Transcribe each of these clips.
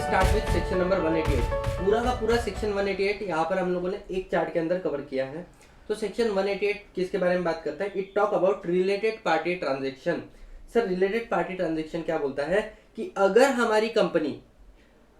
Start with section number 188। पूरा का पूरा सेक्शन 188 यहाँ पर हम लोगों ने एक चार्ट के अंदर कवर किया है। तो सेक्शन 188 किसके बारे में बात करता है? It talk about related party transaction. Sir related party transaction क्या बोलता है कि अगर हमारी कंपनी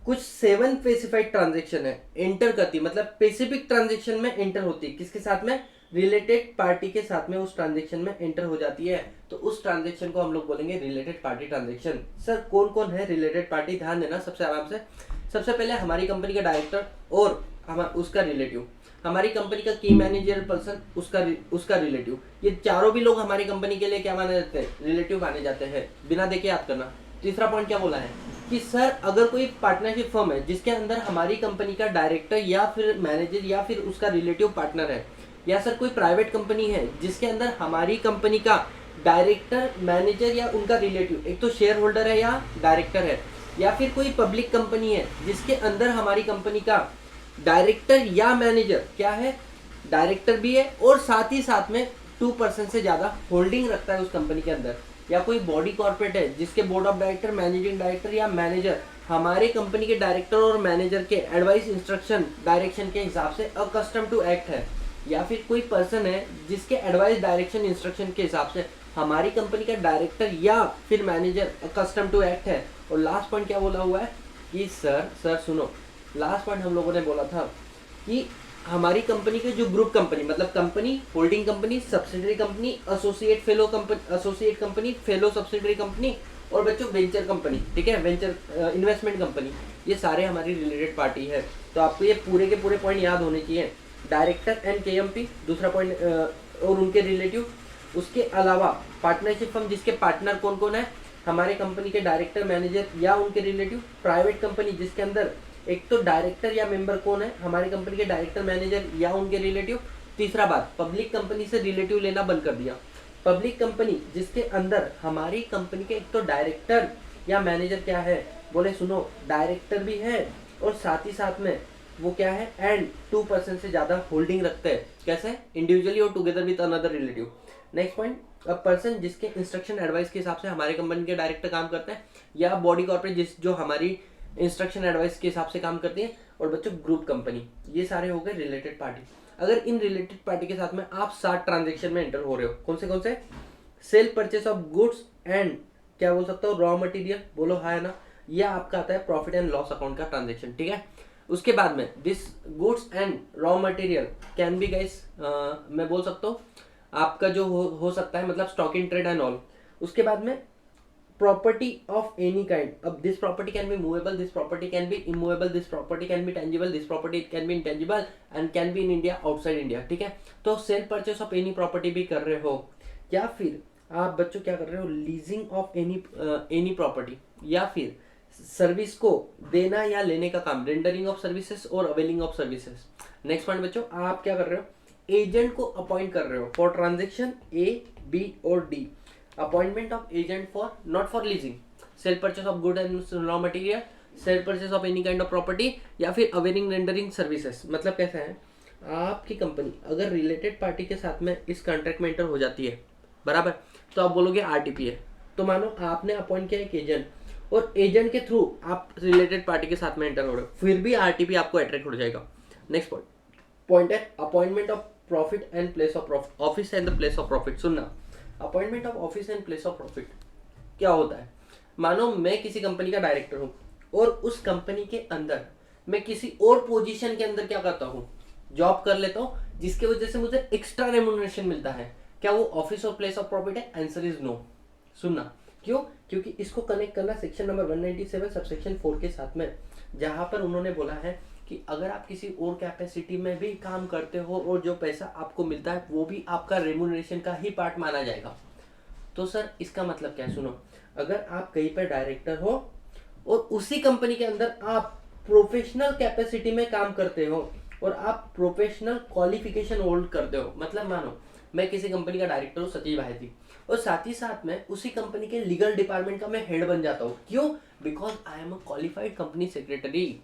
कुछ 7 स्पेसिफाइड ट्रांजेक्शन है एंटर करती, मतलब स्पेसिफिक ट्रांजेक्शन में एंटर होती है, किसके साथ में? रिलेटेड पार्टी के साथ में उस ट्रांजेक्शन में एंटर हो जाती है, तो उस ट्रांजेक्शन को हम लोग बोलेंगे रिलेटेड पार्टी ट्रांजेक्शन। सर कौन कौन है रिलेटेड पार्टी? ध्यान देना सबसे आराम से। सबसे पहले हमारी कंपनी का डायरेक्टर और उसका रिलेटिव, हमारी कंपनी का की मैनेजर पर्सन उसका रिलेटिव, ये चारों भी लोग हमारी कंपनी के लिए क्या माने जाते हैं? रिलेटिव माने जाते हैं। बिना देखे याद करना। तीसरा पॉइंट क्या बोला है कि सर अगर कोई पार्टनरशिप फर्म है जिसके अंदर हमारी कंपनी का डायरेक्टर या फिर मैनेजर या फिर उसका रिलेटिव पार्टनर है, या सर कोई प्राइवेट कंपनी है जिसके अंदर हमारी कंपनी का डायरेक्टर, मैनेजर या उनका रिलेटिव एक तो शेयर होल्डर है या डायरेक्टर है, या फिर कोई पब्लिक कंपनी है जिसके अंदर हमारी कंपनी का डायरेक्टर या मैनेजर क्या है? डायरेक्टर भी है और साथ ही साथ में 2% से ज़्यादा होल्डिंग रखता है उस कंपनी के अंदर, या कोई बॉडी कॉर्पोरेट है जिसके board of director, managing director या मैनेजर हमारे कंपनी के डायरेक्टर और मैनेजर के एडवाइस, इंस्ट्रक्शन, डायरेक्शन के हिसाब से अकस्टम टू एक्ट है, या फिर कोई पर्सन है जिसके एडवाइस, डायरेक्शन, इंस्ट्रक्शन के हिसाब से हमारी कंपनी का डायरेक्टर या फिर मैनेजर अकस्टम टू एक्ट है। और लास्ट पॉइंट क्या बोला हुआ है कि सर सुनो, लास्ट पॉइंट हम लोगों ने बोला था कि हमारी कंपनी के जो ग्रुप कंपनी, मतलब company, holding company, subsidiary company, associate company, fellow subsidiary company और बच्चों वेंचर कंपनी, ठीक है, वेंचर इन्वेस्टमेंट कंपनी, ये सारे हमारी रिलेटेड पार्टी है। तो आपको ये पूरे के पूरे पॉइंट याद होने चाहिए। डायरेक्टर एंड केएमपी दूसरा पॉइंट और उनके रिलेटिव। उसके अलावा पार्टनरशिप फर्म जिसके पार्टनर कौन कौन है? हमारे कंपनी के डायरेक्टर, मैनेजर या उनके रिलेटिव। प्राइवेट कंपनी जिसके अंदर एक तो डायरेक्टर या मेंबर कौन है? हमारी कंपनी के डायरेक्टर, मैनेजर या उनके रिलेटिव। तीसरा बात, पब्लिक कंपनी से रिलेटिव लेना बंद कर दिया। पब्लिक कंपनी जिसके अंदर हमारी कंपनी के एक तो डायरेक्टर या मैनेजर क्या है? बोले सुनो, डायरेक्टर भी है और साथ ही साथ में वो क्या है? एंड 2% से ज्यादा होल्डिंग रखते हैं। कैसे? इंडिविजुअली और together with another relative. Next point, a person जिसके इंस्ट्रक्शन, एडवाइस के हिसाब से हमारे कंपनी के डायरेक्टर काम करते हैं, या बॉडी कॉर्पोरेट जो हमारी इंस्ट्रक्शन, एडवाइस के हिसाब से काम करती है। और बच्चों ग्रुप कंपनी, ये सारे हो गए रिलेटेड पार्टी। अगर इन रिलेटेड पार्टी के साथ में आप 7 ट्रांजेक्शन में एंटर हो रहे हो, कौन से? Cell purchase of goods and क्या बोल सकता हूँ, रॉ मटेरियल, बोलो हाँ है ना, यह आपका आता है प्रॉफिट एंड लॉस अकाउंट का ट्रांजेक्शन, ठीक है। उसके बाद में this goods and raw material can be guys, मैं बोल सकता हूँ आपका जो हो सकता है, मतलब stock in trade and all. उसके बाद में property of any kind. अब this property can be movable, this property can be immovable, this property can be tangible, this property can be intangible and can be in India, outside India, ठीक है। तो cell purchase of any property भी कर रहे हो, या फिर आप बच्चों क्या कर रहे हो? लीजिंग ऑफ एनी प्रॉपर्टी, या फिर सर्विस को देना या लेने का काम, रेंडरिंग ऑफ सर्विसेज और availing of services. Next point बच्चों, आप क्या कर रहे हो? एजेंट को अपॉइंट कर रहे हो फॉर ट्रांजेक्शन ए, बी और D. Appointment of agent for, not for leasing, sale purchase of good and raw material, sale purchase of any kind of property, या फिर अवेलिंग रेंडरिंग सर्विसेज। मतलब कैसा है, आपकी कंपनी अगर रिलेटेड पार्टी के साथ में इस कॉन्ट्रैक्ट में एंटर हो जाती है, बराबर, तो आप बोलोगे आरटीपी है। तो मानो आपने अपॉइंट किया एक एजेंट और एजेंट के थ्रू आप रिलेटेड पार्टी के साथ में एंटर हो रहे हो, फिर भी आरटीपी आपको अट्रैक्ट हो जाएगा। नेक्स्ट पॉइंट है appointment of profit and place of profit, office and the place of profit. सुनना, appointment of office and place of profit क्या होता है? मानो मैं किसी कंपनी का डायरेक्टर हूं और उस कंपनी के अंदर मैं किसी और पोजीशन के अंदर क्या करता हूं? जॉब कर लेता हूं, जिसके वजह से मुझे एक्स्ट्रा रेम्युनरेशन मिलता है। क्या वो ऑफिस और प्लेस ऑफ प्रॉफिट है? Answer is no. सुनना, क्यों? क्योंकि इसको कनेक्ट करना सेक्शन नंबर 197 सबसेक्शन 4 के साथ में, जहां पर उन्होंने बोला है कि अगर आप किसी और कैपेसिटी में भी काम करते हो और जो पैसा आपको मिलता है वो भी आपका रेम्युनरेशन का ही पार्ट माना जाएगा। तो सर इसका मतलब क्या है? सुनो, अगर आप कहीं पर डायरेक्टर हो और उसी कंपनी के अंदर आप प्रोफेशनल कैपेसिटी में काम करते हो और आप प्रोफेशनल क्वालिफिकेशन होल्ड करते हो, मतलब मानो मैं किसी कंपनी का डायरेक्टर हूँ, सचिव भारती, और साथ ही साथ में उसी कंपनी के लीगल डिपार्टमेंट का मैं हेड बन जाता हूँ। क्यों? Because I am a qualified company secretary,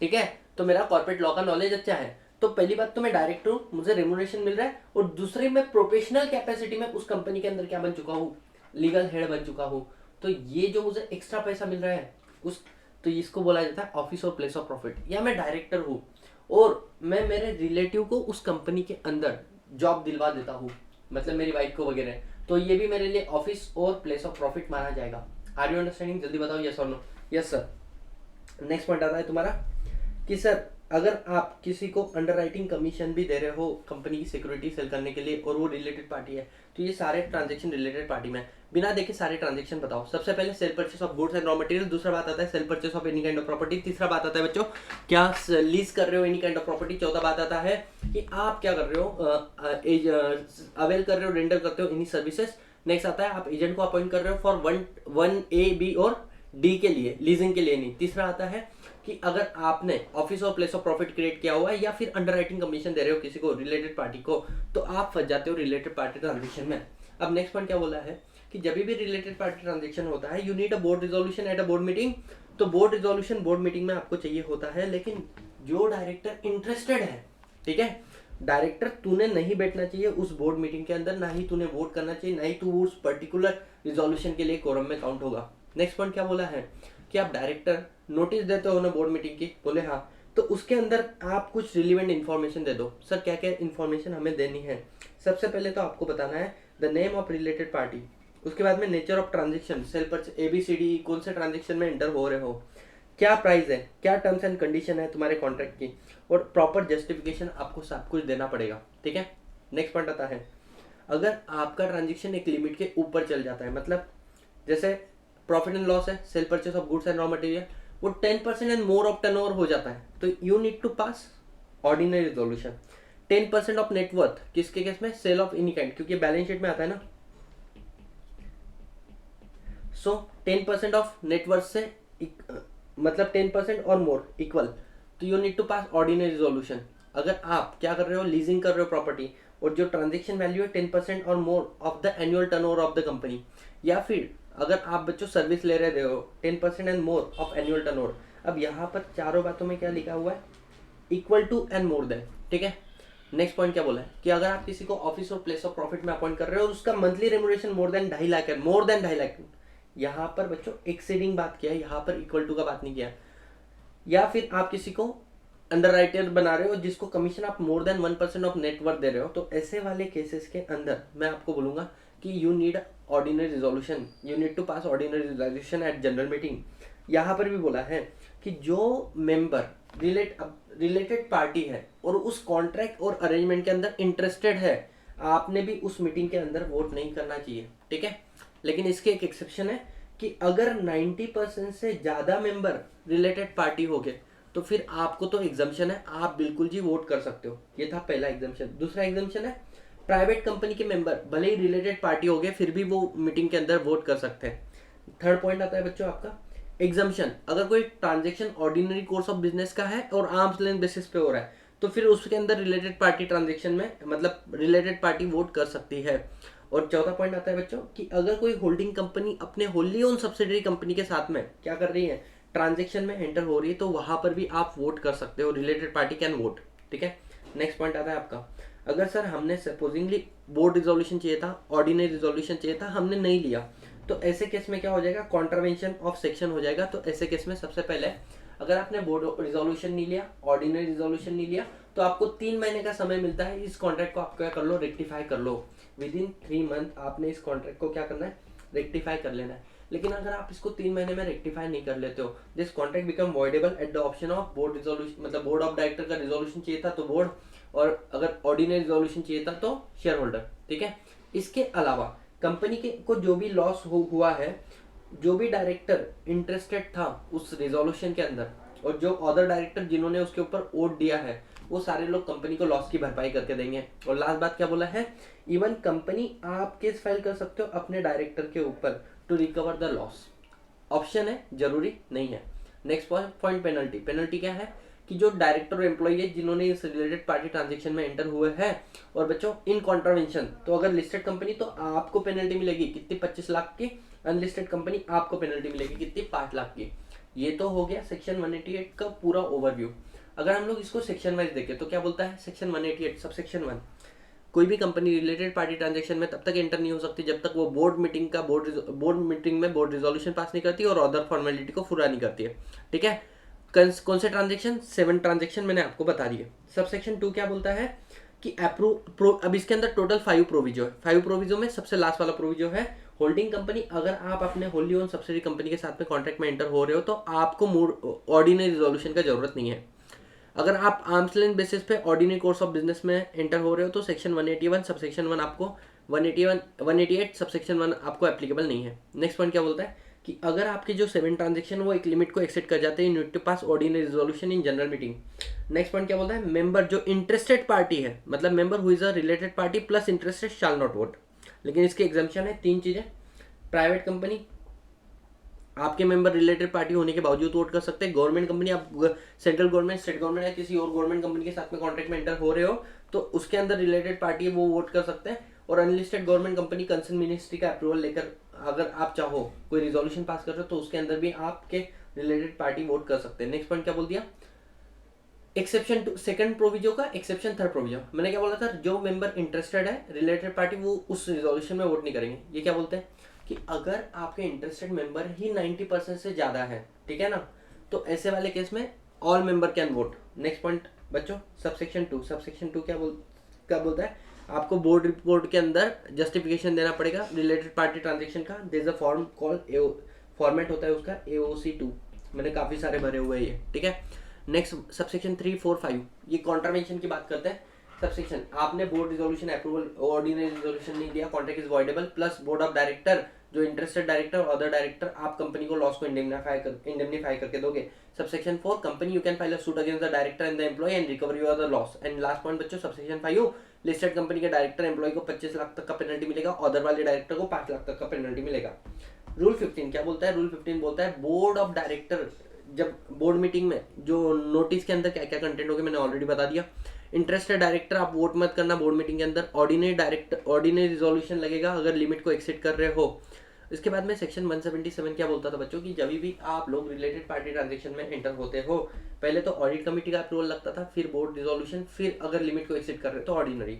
ठीक है। तो मेरा कॉर्पोरेट लॉ का नॉलेज अच्छा है। तो पहली बात तो मैं डायरेक्टर हूँ, मुझे रेम्युनरेशन मिल रहा है, और दूसरी मैं प्रोफेशनल कैपेसिटी में उस कंपनी के अंदर क्या बन चुका हूँ? लीगल हेड बन चुका हूँ। तो ये जो मुझे एक्स्ट्रा पैसा मिल रहा है उस तो इसको बोला जाता है ऑफिस और प्लेस ऑफ प्रॉफिट। या मैं डायरेक्टर हूँ और मैं मेरे रिलेटिव को उस कंपनी के अंदर जॉब दिलवा देता हूँ, मतलब मेरी वाइफ को वगैरह, तो ये भी मेरे लिए ऑफिस और प्लेस ऑफ प्रॉफिट माना जाएगा। Are you understanding? जल्दी बताओ यस और no. Yes sir. Next point आता है तुम्हारा कि सर अगर आप किसी को अंडरराइटिंग कमीशन भी दे रहे हो कंपनी की सिक्योरिटी सेल करने के लिए और वो रिलेटेड पार्टी है, तो ये सारे ट्रांजेक्शन रिलेटेड पार्टी में बिना देखे सारे ट्रांजेक्शन बताओ। सबसे पहले cell purchase of goods and raw material, दूसरा बात आता है cell purchase of any kind of property, तीसरा बात आता है बच्चों क्या लीज कर रहे हो एनी काइंड ऑफ प्रॉपर्टी, चौथा बात आता है कि आप क्या कर रहे हो अवेल कर रहे हो, रेंडर करते हो एनी सर्विसेज। नेक्स्ट आता है आप एजेंट को अपॉइंट कर रहे हो फॉर वन ए बी और डी के लिए, लीजिंग के लिए नहीं। तीसरा आता है कि अगर आपने ऑफिस और प्लेस ऑफ प्रॉफिट क्रिएट किया हुआ है या फिर अंडरराइटिंग कमीशन दे रहे हो किसी को रिलेटेड पार्टी को, तो आप फंस जाते हो रिलेटेड पार्टी ट्रांजेक्शन में। अब नेक्स्ट पॉइंट क्या बोला है कि जब भी रिलेटेड पार्टी ट्रांजेक्शन होता है you need a board resolution at a board meeting. तो बोर्ड रिजोल्यूशन बोर्ड मीटिंग में आपको चाहिए होता है, लेकिन जो डायरेक्टर इंटरेस्टेड है, ठीक है, डायरेक्टर तूने नहीं बैठना चाहिए उस बोर्ड मीटिंग के अंदर, ना ही तूने वोट करना चाहिए, ना ही तू उस पर्टिकुलर रिजोल्यूशन के लिए कोरम में काउंट होगा। नेक्स्ट पॉइंट क्या बोला है कि आप डायरेक्टर नोटिस देते हो ना बोर्ड मीटिंग की, बोले हाँ, तो उसके अंदर आप कुछ रिलीवेंट इन्फॉर्मेशन दे दो। सर क्या क्या इन्फॉर्मेशन हमें देनी है? सबसे पहले तो आपको बताना है the name of related party, उसके बाद में नेचर ऑफ ट्रांजेक्शन, सेल पर ABCD कौन से ट्रांजेक्शन में एंटर हो रहे हो, क्या प्राइस है, क्या टर्म्स एंड कंडीशन है तुम्हारे कॉन्ट्रैक्ट की, और प्रॉपर जस्टिफिकेशन आपको सब कुछ देना पड़ेगा, ठीक है। नेक्स्ट पॉइंट आता है अगर आपका ट्रांजेक्शन एक लिमिट के ऊपर चल जाता है, मतलब जैसे प्रॉफिट एंड लॉस है, cell purchase of goods and raw material, वो 10% एंड मोर ऑफ टर्नओवर हो जाता है, तो you need to pass ordinary resolution. 10% of net worth किसके केस में? सेल ऑफ एनी काइंड, क्योंकि बैलेंस शीट में आता है ना। सो 10% ऑफ नेटवर्थ से मतलब 10% और मोर इक्वल, तो you need to pass ordinary resolution. अगर आप क्या कर रहे हो, लीजिंग कर रहे हो प्रॉपर्टी, और जो ट्रांजेक्शन वैल्यू है 10% और more of the annual turnover of the company, या फिर अगर आप बच्चों सर्विस ले रहे हो 10% and more of annual turnover. अब यहाँ पर चारों बातों में क्या लिखा हुआ है? Equal to and more than, ठीक है। नेक्स्ट पॉइंट क्या बोला है कि अगर आप किसी को ऑफिस और प्लेस ऑफ प्रॉफिट में अपॉइंट कर रहे हो और उसका monthly remuneration more than 2.5 lakh है, मोर देन 2.5 लाख, यहाँ पर बच्चों एक्सीडिंग बात किया है, यहाँ पर इक्वल टू का बात नहीं किया। या फिर आप किसी को अंडरराइटर बना रहे हो जिसको कमीशन आप मोर देन 1% ऑफ नेटवर्थ दे रहे हो, तो ऐसे वाले केसेस के अंदर मैं आपको बोलूंगा कि you need ordinary resolution, you need to pass ordinary resolution at general meeting. यहाँ पर भी बोला है कि जो मेंबर रिलेटेड पार्टी है और उस कॉन्ट्रैक्ट और अरेंजमेंट के अंदर इंटरेस्टेड है, आपने भी उस मीटिंग के अंदर वोट नहीं करना चाहिए, ठीक है। लेकिन इसके एक एक्सेप्शन है कि अगर 90% से ज़्यादा मेंबर रिलेटेड पार्टी हो गए तो फिर आपको तो एग्जम्पशन है, आप बिल्कुल जी वोट कर सकते हो। ये था पहला एग्जम्पशन। दूसरा एग्जम्पशन है प्राइवेट कंपनी के मेंबर भले ही रिलेटेड पार्टी हो गए फिर भी वो मीटिंग के अंदर वोट कर सकते हैं। थर्ड पॉइंट आता है बच्चों आपका एग्जम्पशन। अगर कोई transaction ordinary course of business का है और आर्म्स लेंथ बेसिस पे हो रहा है तो फिर उसके अंदर रिलेटेड पार्टी ट्रांजेक्शन में मतलब रिलेटेड पार्टी वोट कर सकती है। और चौथा पॉइंट आता है बच्चों कि अगर कोई होल्डिंग कंपनी अपने होली ओन सब्सिडरी कंपनी के साथ में क्या कर रही है, ट्रांजेक्शन में एंटर हो रही है, तो वहां पर भी आप वोट कर सकते हो, रिलेटेड पार्टी कैन वोट, ठीक है। नेक्स्ट पॉइंट आता है आपका अगर सर हमने सपोजिंगली बोर्ड रिजोल्यूशन चाहिए था, ऑर्डिनरी रिजोल्यूशन चाहिए था, हमने नहीं लिया, तो ऐसे केस में क्या हो जाएगा, कॉन्ट्रावेंशन ऑफ सेक्शन हो जाएगा। तो ऐसे केस में सबसे पहले अगर आपने बोर्ड रिजोल्यूशन नहीं लिया, ऑर्डिनरी रिजोल्यूशन नहीं लिया, तो आपको 3 महीने का समय मिलता है, इस कॉन्ट्रैक्ट को आप क्या कर लो, रेक्टिफाई कर लो। विद इन 3 मंथ आपने इस कॉन्ट्रैक्ट को क्या करना है, रेक्टिफाई कर लेना है। लेकिन अगर आप इसको 3 महीने में रेक्टिफाई नहीं कर लेते हो, this contract become voidable at the option of board resolution, मतलब बोर्ड ऑफ डायरेक्टर का रिजोल्यूशन चाहिए था तो बोर्ड, और अगर ऑर्डिनरी रिजोल्यूशन चाहिए था तो शेयर होल्डर, ठीक है। इसके अलावा कंपनी के को जो भी लॉस हुआ है, जो भी डायरेक्टर इंटरेस्टेड था उस रिजोल्यूशन के अंदर और जो अदर डायरेक्टर जिन्होंने उसके ऊपर वोट दिया है, वो सारे लोग कंपनी को लॉस की भरपाई करके देंगे। और लास्ट बात क्या बोला है, इवन कंपनी आप केस फाइल कर सकते हो अपने डायरेक्टर के ऊपर to recover the loss. Option है, जरूरी नहीं है। Next point penalty. पेनल्टी क्या है कि जो डायरेक्टर और एम्प्लॉई है जिन्होंने इस रिलेटेड पार्टी ट्रांजेक्शन में एंटर हुए हैं और बच्चों इन कॉन्ट्रावेंशन, तो अगर लिस्टेड कंपनी तो आपको पेनल्टी मिलेगी कितनी, 25 लाख की। अनलिस्टेड कंपनी आपको पेनल्टी मिलेगी कितनी, 5 लाख की। ये तो हो गया सेक्शन 188 का पूरा ओवरव्यू। अगर हम लोग इसको सेक्शन वाइज देखें तो क्या बोलता है सेक्शन 188 सब सेक्शन 1, कोई भी कंपनी रिलेटेड पार्टी ट्रांजेक्शन में तब तक एंटर नहीं हो सकती जब तक वो बोर्ड मीटिंग में बोर्ड रिजोल्यूशन पास नहीं करती और अदर फॉर्मेलिटी को पूरा नहीं करती है। ठीक है, कौन से ट्रांजेक्शन? 7 ट्रांजेक्शन मैंने आपको बता दिए। सबसेक्शन 2 क्या बोलता है कि अब इसके अंदर टोटल 5 प्रोविजो है। 5 प्रोविजो में सबसे लास्ट वाला प्रोविजो है होल्डिंग कंपनी। अगर आप अपने होल्डी ओन सब्सिडी कंपनी के साथ में कॉन्ट्रैक्ट में एंटर हो रहे हो तो आपको ऑर्डिनरी रिजोल्यूशन का जरूरत नहीं है। अगर आप आर्म्स लेंथ बेसिस पे ऑर्डिनरी कोर्स ऑफ बिजनेस में एंटर हो रहे हो तो सेक्शन 181 सबसेक्शन 1 आपको 188 सबसेक्शन 1 आपको एप्लीकेबल नहीं है। नेक्स्ट पॉइंट क्या बोलता है कि अगर आपके जो 7 ट्रांजेक्शन वो एक लिमिट को एक्सेड कर जाते हैं, you need to pass ordinary resolution in general meeting. Next point क्या बोलता है? मेंबर जो इंटरेस्टेड पार्टी है, मतलब member who is a related party plus interested shall not vote. लेकिन इसके एग्जाम्पशन है 3 चीजें। प्राइवेट कंपनी, आपके मेंबर रिलेटेड पार्टी होने के बावजूद वोट कर सकते हैं। गवर्नमेंट कंपनी, आप सेंट्रल गवर्नमेंट, स्टेट गवर्नमेंट या किसी और गवर्नमेंट कंपनी के साथ में कॉन्ट्रैक्ट में एंटर हो रहे हो तो उसके अंदर रिलेटेड पार्टी वो वोट कर सकते हैं। और unlisted government company concern ministry का अप्रूवल लेकर अगर आप चाहो कोई रिजोल्यूशन पास कर रहे हो तो उसके अंदर भी आपके रिलेटेड पार्टी वोट कर सकते हैं। नेक्स्ट पॉइंट क्या बोल दिया? एक्सेप्शन टू सेकंड प्रोविजो का एक्सेप्शन थर्ड प्रोविजो। मैंने क्या बोला था? जो मेंबर इंटरेस्टेड है रिलेटेड पार्टी वो उस रिजोल्यूशन में वोट नहीं करेंगे। ये क्या बोलते हैं कि अगर आपके इंटरेस्टेड मेंबर ही 90% से ज्यादा है, ठीक है ना, तो ऐसे वाले केस में all member can vote. Next point बच्चों, सबसेक्शन 2 क्या बोलता है? आपको बोर्ड रिपोर्ट के अंदर जस्टिफिकेशन देना पड़ेगा रिलेटेड पार्टी ट्रांजेक्शन का। There is a form called format होता है उसका AOC2। मैंने काफी सारे भरे हुए हैं ये, ठीक है। नेक्स्ट सबसेक्शन 3, 4, 5 ये कॉन्ट्रावेंशन की बात करते हैं। सबसेक्शन, आपने board resolution approval ordinary resolution नहीं दिया, contract is voidable, plus board of director जो इंटरेस्टेड डायरेक्टर और अदर डायरेक्टर आप कंपनी को लॉस को इंडेमनीफाई करके दोगे। Subsection 4, company you can file a suit against the director and the employ and recover your the loss. And last point बच्चों, subsection 5, listed company के director employ को 25 लाख तक का पेनल्टी मिलेगा, अदर वाले डायरेक्टर को 5 लाख तक का पेनल्टी मिलेगा। रूल 15 क्या बोलता है? रूल 15 बोलता है बोर्ड ऑफ डायरेक्टर जब बोर्ड मीटिंग में जो नोटिस के अंदर क्या क्या कंटेंट होगा मैंने ऑलरेडी बता दिया। इंटरेस्टेड डायरेक्टर आप वोट मत करना बोर्ड मीटिंग के अंदर। ऑर्डिनरी रिजोल्यूशन लगेगा अगर लिमिट को एक्सीड कर रहे हो। इसके बाद में सेक्शन 177 क्या बोलता था बच्चों कि जब भी आप लोग रिलेटेड पार्टी ट्रांजेक्शन में एंटर होते हो पहले तो ऑडिट कमेटी का अप्रूवल लगता था, फिर बोर्ड रिजोल्यूशन, फिर अगर लिमिट को एक्सीड कर रहे हो तो ऑर्डिनरी।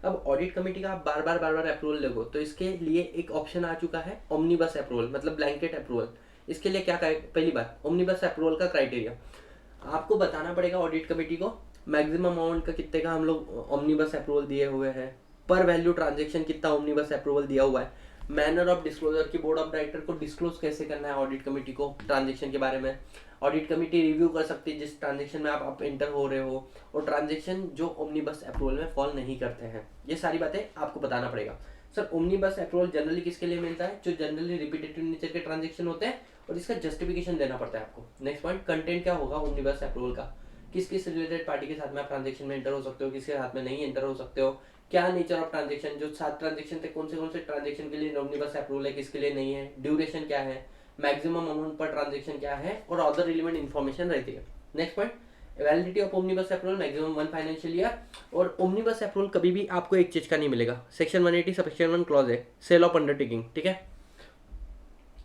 अब ऑडिट कमेटी का आप बार बार अप्रूवल लगो तो इसके लिए एक ऑप्शन आ चुका है ओमनीबस अप्रूवल, मतलब ब्लैंकेट अप्रूवल। इसके लिए क्या पहली बात, ओमनीबस अप्रूवल का क्राइटेरिया आपको बताना पड़ेगा ऑडिट कमेटी को मैक्सिमम अमाउंट का कितने का हम लोग ओमनीबस अप्रूवल दिए हुए हैं, पर वैल्यू ट्रांजेक्शन कितना ओमनीबस अप्रूवल दिया हुआ है, मैनर ऑफ डिस्क्लोजर की बोर्ड ऑफ डायरेक्टर को डिस्क्लोज कैसे करना है ऑडिट कमेटी को ट्रांजेक्शन के बारे में। ऑडिट कमेटी रिव्यू कर सकती है जिस ट्रांजेक्शन में आप एंटर हो रहे हो, और ट्रांजेक्शन जो ओमनीबस अप्रूवल में फॉल नहीं करते हैं। ये सारी बातें आपको बताना पड़ेगा। सर ओमनीबस अप्रूवल जनरली किसके लिए मिलता है? जो जनरली रिपीटेटिव नेचर के ट्रांजेक्शन होते हैं और इसका जस्टिफिकेशन देना पड़ता है आपको। नेक्स्ट पॉइंट, कंटेंट क्या होगा ओमनीबस अप्रूवल का, किस किस रिलेटेड पार्टी के साथ में आप ट्रांजेक्शन में एंटर हो सकते हो, किसके साथ में नहीं एंटर हो सकते हो, क्या नेचर ऑफ ट्रांजेक्शन, जो 7 ट्रांजेक्शन थे कौन से ट्रांजेक्शन के लिए ओमनीबस अप्रूवल है, किसके लिए नहीं है, ड्यूरेशन क्या है, मैक्सिमम अमाउंट पर ट्रांजेक्शन क्या है, और अदर रिलेवेंट इन्फॉर्मेशन रहती है। Next point, validity of omnibus approval maximum 1 financial year. और ओमनीबस अप्रूवल कभी भी आपको एक चीज का नहीं मिलेगा, सेक्शन 180 सेक्शन 1 क्लॉज है, सेल ऑफ अंडरटेकिंग, ठीक है।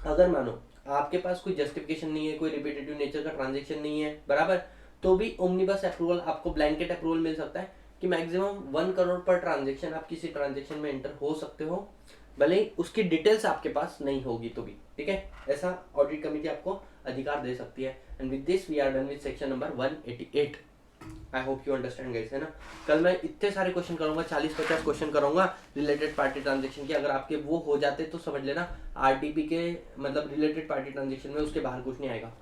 अगर मानो आपके पास कोई जस्टिफिकेशन नहीं है, कोई रिपीटेटिव नेचर का ट्रांजेक्शन नहीं है बराबर, तो भी ओमनीबस अप्रूवल आपको ब्लैंकेट अप्रूवल मिल सकता है कि मैक्सिमम 1 करोड़ पर ट्रांजेक्शन आप किसी ट्रांजेक्शन में एंटर हो सकते हो, भले ही उसकी डिटेल्स आपके पास नहीं होगी तो भी, ठीक है। ऐसा ऑडिट कमेटी आपको अधिकार दे सकती है। And with this we are done with section number 188। I hope you understand guys, है ना। कल मैं इतने सारे क्वेश्चन करूंगा, 40-50 क्वेश्चन करूंगा रिलेटेड पार्टी ट्रांजेक्शन के। अगर आपके वो हो जाते तो समझ लेना आरटीपी के मतलब रिलेटेड पार्टी ट्रांजेक्शन में उसके बाहर कुछ नहीं आएगा।